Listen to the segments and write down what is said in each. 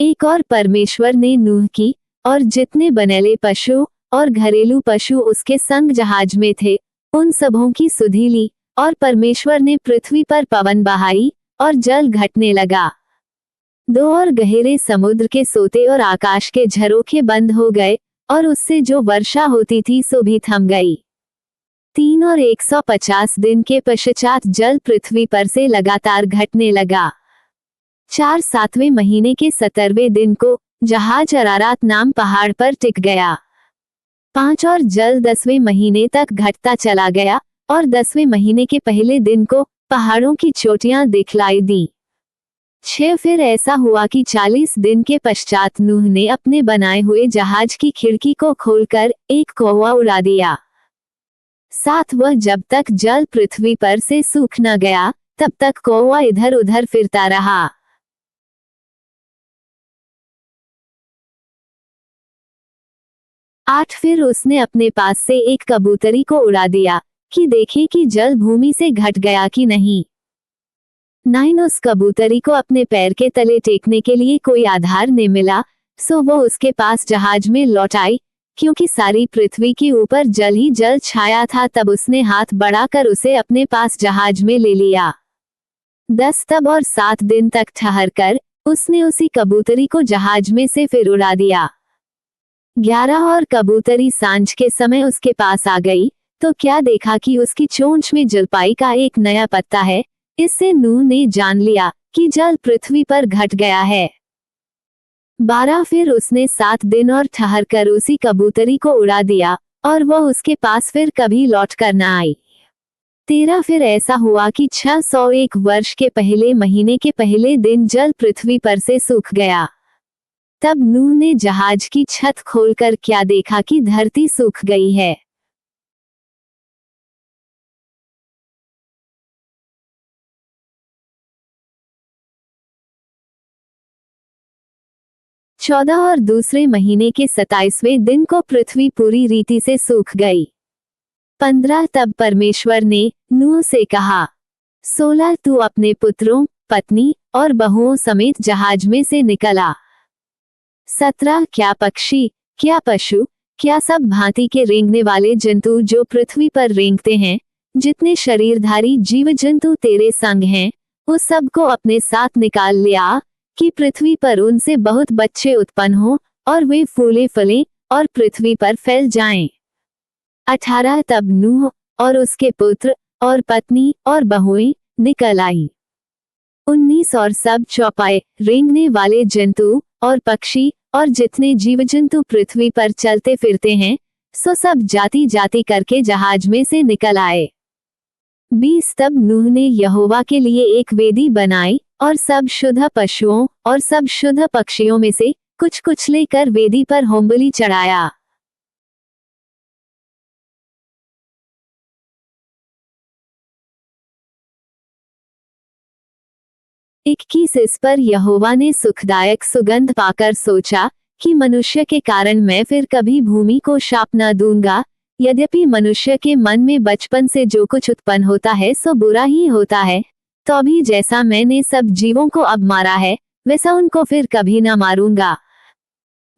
एक और परमेश्वर ने नूह की और जितने बनेले पशु और घरेलू पशु उसके संग जहाज में थे उन सबों की सुधि ली, और परमेश्वर ने पृथ्वी पर पवन बहाई और जल घटने लगा। 2 और गहरे समुद्र के सोते और आकाश के झरोखे बंद हो गए, और उससे जो वर्षा होती थी सो भी थम गई। 3 और 150 दिन के पश्चात जल पृथ्वी पर से लगातार घटने लगा। 4 7वें महीने के 17वें दिन को जहाज अरारात नाम पहाड़ पर टिक गया। 5 और जल 10वें महीने तक घटता चला गया, और 10वें महीने के पहले दिन को पहाड़ों की चोटियां दिखलाई दी। 6 फिर ऐसा हुआ कि 40 दिन के पश्चात नूह ने अपने बनाए हुए जहाज की खिड़की को खोलकर एक कौवा उड़ा दिया। 7 वह जब तक जल पृथ्वी पर से सूख न गया तब तक कौवा इधर उधर फिरता रहा। 8 फिर उसने अपने पास से एक कबूतरी को उड़ा दिया कि देखे कि जल भूमि से घट गया कि नहीं। 9 उस कबूतरी को अपने पैर के तले टेकने के लिए कोई आधार नहीं मिला, सो वो उसके पास जहाज में लौट आई, क्योंकि सारी पृथ्वी के ऊपर जल ही जल छाया था। तब उसने हाथ बढ़ाकर उसे अपने पास जहाज में ले लिया। 10 तब और 7 दिन तक ठहर कर उसने उसी कबूतरी को जहाज में से फिर उड़ा दिया। 11 और कबूतरी सांझ के समय उसके पास आ गई, तो क्या देखा कि उसकी चोंच में जलपाई का एक नया पत्ता है। इससे नूह ने जान लिया कि जल पृथ्वी पर घट गया है। 12 फिर उसने 7 दिन और ठहर कर उसी कबूतरी को उड़ा दिया, और वह उसके पास फिर कभी लौट कर न आई। 13 फिर ऐसा हुआ कि 601 वर्ष के पहले महीने के पहले दिन जल पृथ्वी पर से सूख गया। तब नूह ने जहाज की छत खोलकर क्या देखा कि धरती सूख गई है। चौदह और दूसरे महीने के 27वें दिन को पृथ्वी पूरी रीति से सूख गई। 15 तब परमेश्वर ने नूह से कहा, 16 तू अपने पुत्रों, पत्नी और बहुओं समेत जहाज में से निकल आ। 17 क्या पक्षी, क्या पशु, क्या सब भांति के रेंगने वाले जंतु जो पृथ्वी पर रेंगते हैं, जितने शरीरधारी जीव जंतु तेरे संग हैं, उस सब को अपने साथ निकाल ले आ, कि पृथ्वी पर उनसे बहुत बच्चे उत्पन्न हो, और वे फूले फलें और पृथ्वी पर फैल जाएं। 18 तब नूह और उसके पुत्र और पत्नी और बहुएं निकल आई। 19 और सब चौपाए रेंगने वाले जंतु और पक्षी और जितने जीव जंतु पृथ्वी पर चलते फिरते हैं, सो सब जाति जाति करके जहाज में से निकल आए। 20 तब नूह ने यहोवा के लिए एक वेदी बनाई, और सब शुद्ध पशुओं और सब शुद्ध पक्षियों में से कुछ कुछ लेकर वेदी पर होमबलि चढ़ाया। 21 इस पर यहोवा ने सुखदायक सुगंध पाकर सोचा कि मनुष्य के कारण मैं फिर कभी भूमि को शाप न दूंगा। यद्यपि मनुष्य के मन में बचपन से जो कुछ उत्पन्न होता है सो बुरा ही होता है, तो भी जैसा मैंने सब जीवों को अब मारा है वैसा उनको फिर कभी न मारूंगा।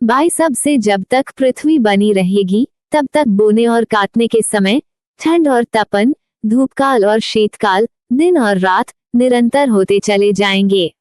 22 अब से जब तक पृथ्वी बनी रहेगी तब तक बोने और काटने के समय, ठंड और तपन, धूपकाल और शीतकाल, दिन और रात निरंतर होते चले जाएंगे।